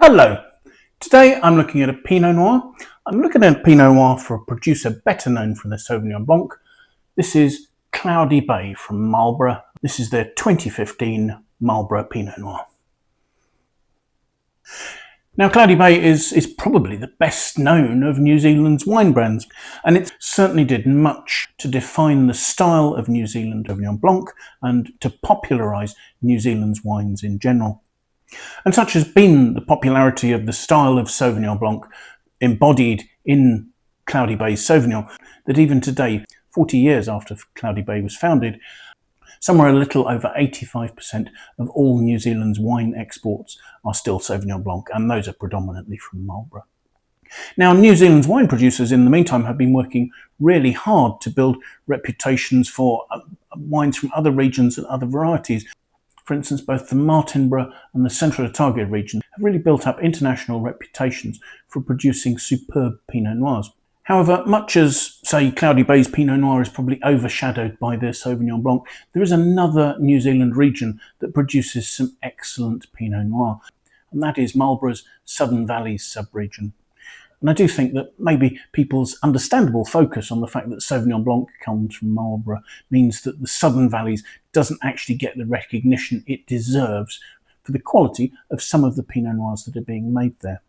Hello, today I'm looking at a Pinot Noir. I'm looking at a Pinot Noir for a producer better known for their Sauvignon Blanc. This is Cloudy Bay from Marlborough. This is their 2015 Marlborough Pinot Noir. Now, Cloudy Bay is probably the best known of New Zealand's wine brands, and it certainly did much to define the style of New Zealand Sauvignon Blanc and to popularise New Zealand's wines in general. And such has been the popularity of the style of Sauvignon Blanc embodied in Cloudy Bay's Sauvignon that even today, 40 years after Cloudy Bay was founded, somewhere a little over 85% of all New Zealand's wine exports are still Sauvignon Blanc, and those are predominantly from Marlborough. Now, New Zealand's wine producers in the meantime have been working really hard to build reputations for wines from other regions and other varieties. For instance, both the Martinborough and the Central Otago region have really built up international reputations for producing superb Pinot Noirs. However, much as, say, Cloudy Bay's Pinot Noir is probably overshadowed by their Sauvignon Blanc, there is another New Zealand region that produces some excellent Pinot Noir, and that is Marlborough's Southern Valleys sub-region. And I do think that maybe people's understandable focus on the fact that Sauvignon Blanc comes from Marlborough means that the Southern Valleys doesn't actually get the recognition it deserves for the quality of some of the Pinot Noirs that are being made there.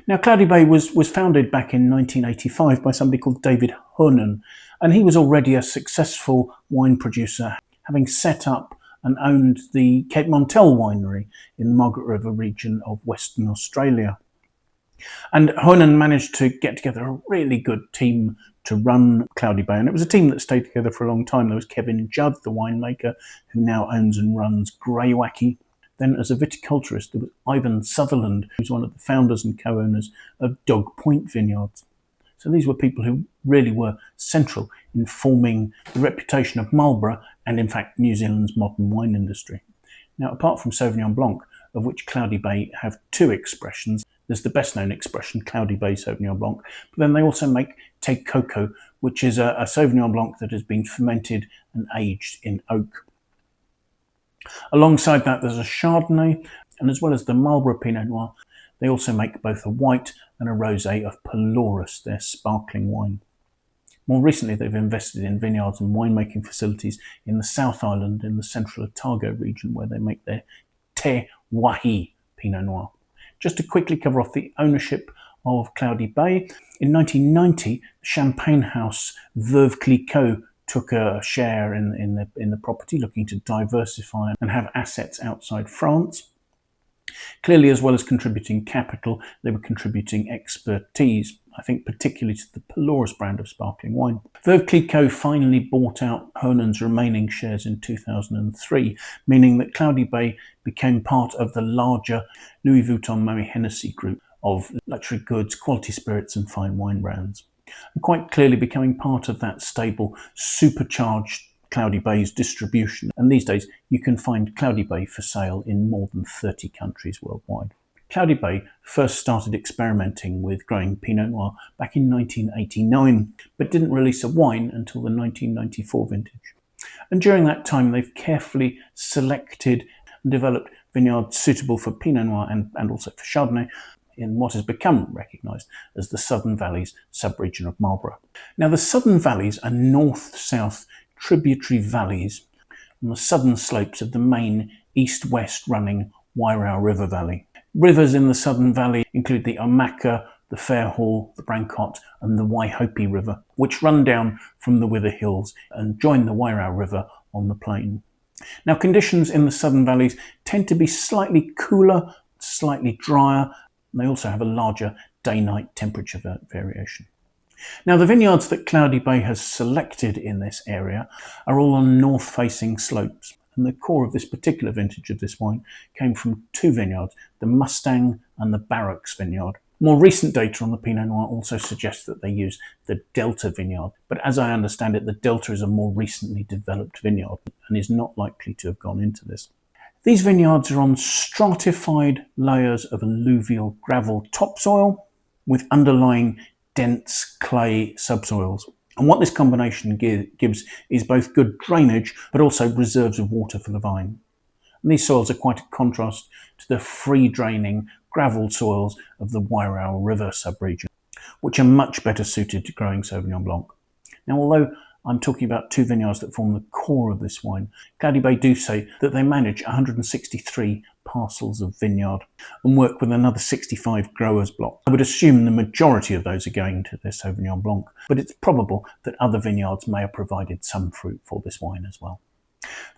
Now, Cloudy Bay was founded back in 1985 by somebody called David Hohnen, and he was already a successful wine producer, having set up and owned the Cape Mentelle winery in the Margaret River region of Western Australia. And Hohnen managed to get together a really good team to run Cloudy Bay, and it was a team that stayed together for a long time. There was Kevin Judd, the winemaker, who now owns and runs Greywacke. Then as a viticulturist, there was Ivan Sutherland, who's one of the founders and co-owners of Dog Point Vineyards. So these were people who really were central in forming the reputation of Marlborough and, in fact, New Zealand's modern wine industry. Now, apart from Sauvignon Blanc, of which Cloudy Bay have two expressions, there's the best known expression, Cloudy Bay Sauvignon Blanc, but then they also make Ciicquot, which is a Sauvignon Blanc that has been fermented and aged in oak. Alongside that, there's a Chardonnay, and as well as the Marlborough Pinot Noir, they also make both a white and a rosé of Pelorus, their sparkling wine. More recently, they've invested in vineyards and winemaking facilities in the South Island in the Central Otago region, where they make their Te Wahi Pinot Noir. Just to quickly cover off the ownership of Cloudy Bay, in 1990, champagne house Veuve Clicquot took a share in the property, looking to diversify and have assets outside France. Clearly, as well as contributing capital, they were contributing expertise, I think particularly to the Pelorus brand of sparkling wine. Veuve Clicquot finally bought out Hohnen's remaining shares in 2003, meaning that Cloudy Bay became part of the larger Louis Vuitton Moet Hennessy group of luxury goods, quality spirits and fine wine brands, and quite clearly becoming part of that stable, supercharged Cloudy Bay's distribution. And these days you can find Cloudy Bay for sale in more than 30 countries worldwide. Cloudy Bay first started experimenting with growing Pinot Noir back in 1989, but didn't release a wine until the 1994 vintage. And during that time they've carefully selected and developed vineyards suitable for Pinot Noir and also for Chardonnay in what has become recognised as the Southern Valleys sub-region of Marlborough. Now, the Southern Valleys are north-south tributary valleys on the southern slopes of the main east-west running Wairau River Valley. Rivers in the Southern Valley include the Omaka, the Fairhall, the Brancott and the Waihope River, which run down from the Wither Hills and join the Wairau River on the plain. Now, conditions in the Southern Valleys tend to be slightly cooler, slightly drier, and they also have a larger day-night temperature variation. Now, the vineyards that Cloudy Bay has selected in this area are all on north-facing slopes, and the core of this particular vintage of this wine came from two vineyards, the Mustang and the Barracks vineyard. More recent data on the Pinot Noir also suggests that they use the Delta vineyard, but as I understand it, the Delta is a more recently developed vineyard and is not likely to have gone into this. These vineyards are on stratified layers of alluvial gravel topsoil with underlying dense clay subsoils. And what this combination gives is both good drainage, but also reserves of water for the vine. And these soils are quite a contrast to the free draining gravel soils of the Wairau River subregion, which are much better suited to growing Sauvignon Blanc. Now, although I'm talking about two vineyards that form the core of this wine, Cloudy Bay do say that they manage 163 parcels of vineyard and work with another 65 growers' blocks. I would assume the majority of those are going to their Sauvignon Blanc, but it's probable that other vineyards may have provided some fruit for this wine as well.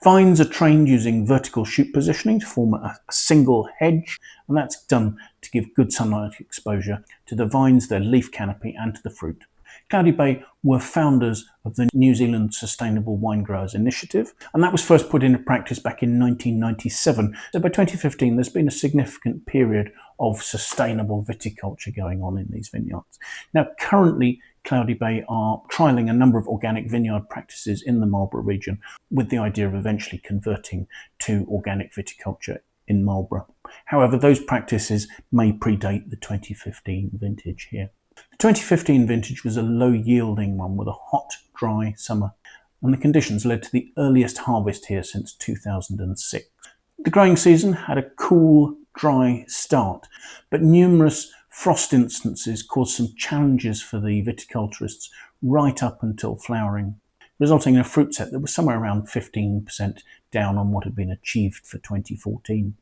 Vines are trained using vertical shoot positioning to form a single hedge, and that's done to give good sunlight exposure to the vines, their leaf canopy, and to the fruit. Cloudy Bay were founders of the New Zealand Sustainable Wine Growers Initiative, and that was first put into practice back in 1997. So by 2015, there's been a significant period of sustainable viticulture going on in these vineyards. Now, currently, Cloudy Bay are trialling a number of organic vineyard practices in the Marlborough region with the idea of eventually converting to organic viticulture in Marlborough. However, those practices may predate the 2015 vintage here. The 2015 vintage was a low-yielding one with a hot, dry summer, and the conditions led to the earliest harvest here since 2006. The growing season had a cool, dry start, but numerous frost instances caused some challenges for the viticulturists right up until flowering, resulting in a fruit set that was somewhere around 15% down on what had been achieved for 2014.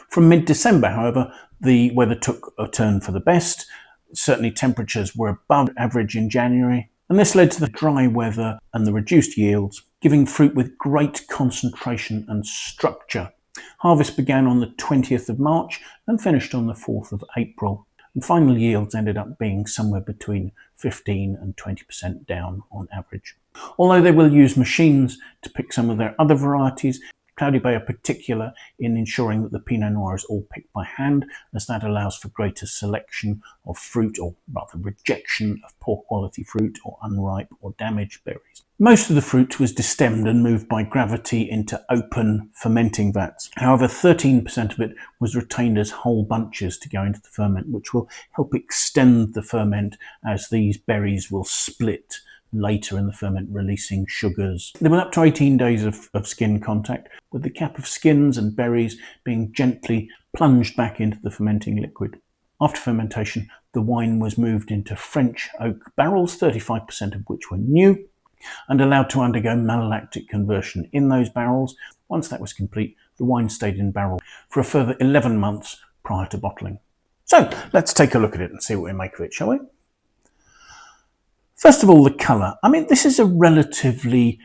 From mid-December, however, the weather took a turn for the best. Certainly temperatures were above average in January, and this led to the dry weather and the reduced yields, giving fruit with great concentration and structure. Harvest began on the 20th of March and finished on the 4th of April, and final yields ended up being somewhere between 15 and 20% down on average. Although they will use machines to pick some of their other varieties, Cloudy Bay are particular in ensuring that the Pinot Noir is all picked by hand, as that allows for greater selection of fruit, or rather rejection of poor quality fruit or unripe or damaged berries. Most of the fruit was destemmed and moved by gravity into open fermenting vats. However, 13% of it was retained as whole bunches to go into the ferment, which will help extend the ferment as these berries will split later in the ferment, releasing sugars. There were up to 18 days of skin contact, with the cap of skins and berries being gently plunged back into the fermenting liquid. After fermentation, the wine was moved into French oak barrels, 35% of which were new, and allowed to undergo malolactic conversion in those barrels. Once that was complete, the wine stayed in barrel for a further 11 months prior to bottling. So let's take a look at it and see what we make of it, shall we? First of all, the colour. I mean, this is a relatively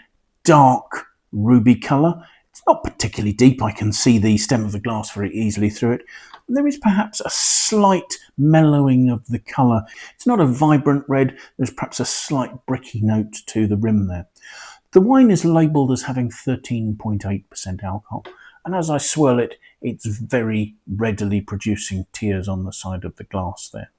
dark ruby colour. It's not particularly deep. I can see the stem of the glass very easily through it. There is perhaps a slight mellowing of the colour. It's not a vibrant red. There's perhaps a slight bricky note to the rim there. The wine is labelled as having 13.8% alcohol, and as I swirl it, it's very readily producing tears on the side of the glass there.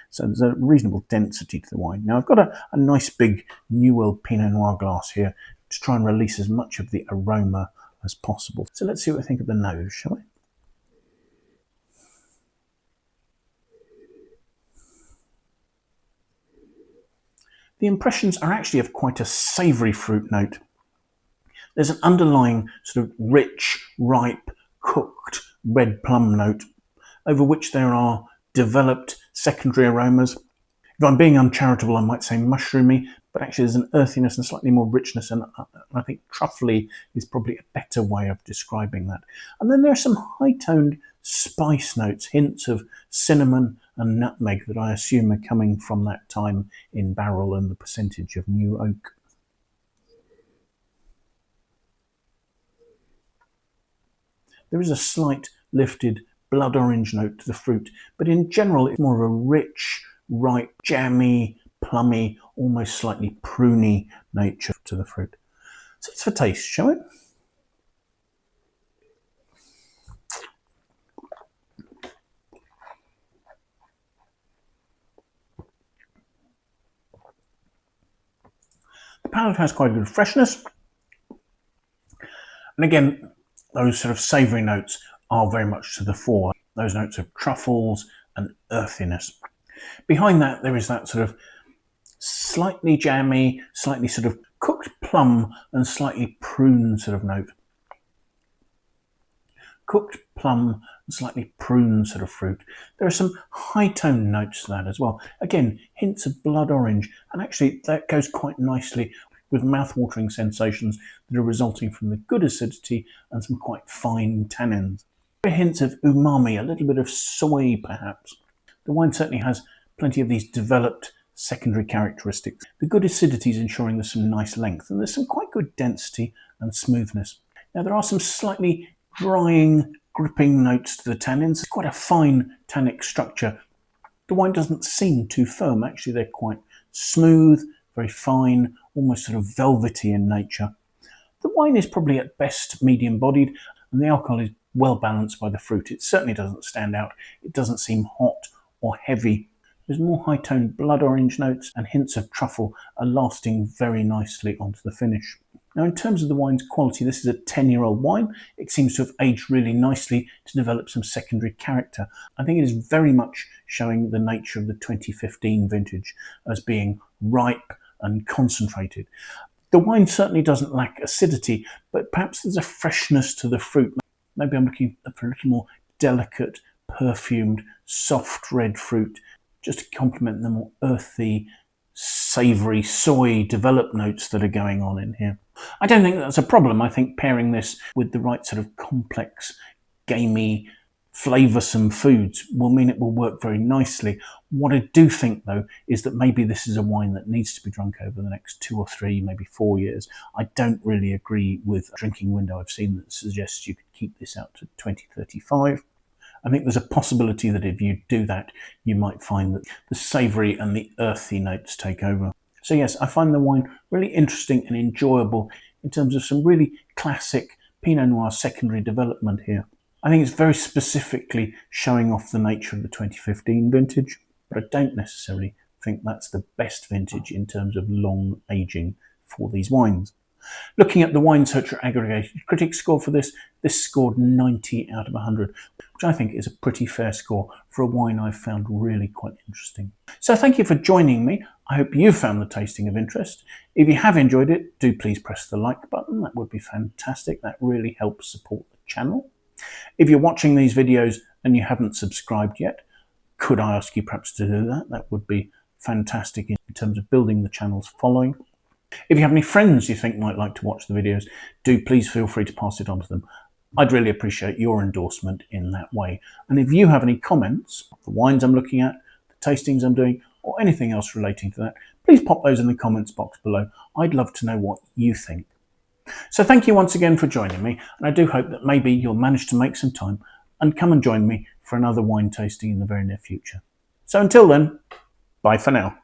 So there's a reasonable density to the wine. Now I've got a nice big New World Pinot Noir glass here to try and release as much of the aroma as possible. So let's see what we think of the nose, shall we? The impressions are actually of quite a savoury fruit note. There's an underlying sort of rich, ripe, cooked red plum note, over which there are developed secondary aromas. If I'm being uncharitable, I might say mushroomy, but actually there's an earthiness and slightly more richness, and I think truffly is probably a better way of describing that. And then there are some high-toned spice notes, hints of cinnamon and nutmeg that I assume are coming from that time in barrel and the percentage of new oak. There is a slight lifted blood orange note to the fruit, but in general it's more of a rich, ripe, jammy, plummy, almost slightly pruny nature to the fruit. So it's for taste, shall we? The palate has quite a good freshness, and again those sort of savoury notes are very much to the fore. Those notes of truffles and earthiness. Behind that, there is that sort of slightly jammy, slightly sort of cooked plum and slightly prune sort of note. Cooked plum slightly prune sort of fruit. There are some high tone notes to that as well. Again, hints of blood orange, and actually that goes quite nicely with mouth-watering sensations that are resulting from the good acidity and some quite fine tannins. There are hints of umami, a little bit of soy perhaps. The wine certainly has plenty of these developed secondary characteristics. The good acidity is ensuring there's some nice length, and there's some quite good density and smoothness. Now there are some slightly drying, gripping notes to the tannins. It's quite a fine tannic structure. The wine doesn't seem too firm. Actually, they're quite smooth, very fine, almost sort of velvety in nature. The wine is probably at best medium-bodied, and the alcohol is well balanced by the fruit. It certainly doesn't stand out. It doesn't seem hot or heavy. There's more high-toned blood orange notes, and hints of truffle are lasting very nicely onto the finish. Now, in terms of the wine's quality, this is a 10-year-old wine. It seems to have aged really nicely to develop some secondary character. I think it is very much showing the nature of the 2015 vintage as being ripe and concentrated. The wine certainly doesn't lack acidity, but perhaps there's a freshness to the fruit. Maybe I'm looking for a little more delicate, perfumed, soft red fruit, just to complement the more earthy, savoury, soy developed notes that are going on in here. I don't think that's a problem. I think pairing this with the right sort of complex, gamey, flavoursome foods will mean it will work very nicely. What I do think, though, is that maybe this is a wine that needs to be drunk over the next 2 or 3, maybe 4 years. I don't really agree with a drinking window I've seen that suggests you could keep this out to 2035. I think there's a possibility that if you do that, you might find that the savoury and the earthy notes take over. So yes, I find the wine really interesting and enjoyable in terms of some really classic Pinot Noir secondary development here. I think it's very specifically showing off the nature of the 2015 vintage, but I don't necessarily think that's the best vintage in terms of long aging for these wines. Looking at the Wine Searcher aggregated critic score for this scored 90 out of 100, which I think is a pretty fair score for a wine I've found really quite interesting. So thank you for joining me. I hope you found the tasting of interest. If you have enjoyed it, do please press the like button. That would be fantastic. That really helps support the channel. If you're watching these videos and you haven't subscribed yet, could I ask you perhaps to do that? That would be fantastic in terms of building the channel's following. If you have any friends you think might like to watch the videos, do please feel free to pass it on to them. I'd really appreciate your endorsement in that way. And if you have any comments, the wines I'm looking at, the tastings I'm doing, or anything else relating to that, please pop those in the comments box below. I'd love to know what you think. So thank you once again for joining me, and I do hope that maybe you'll manage to make some time and come and join me for another wine tasting in the very near future. So until then, bye for now.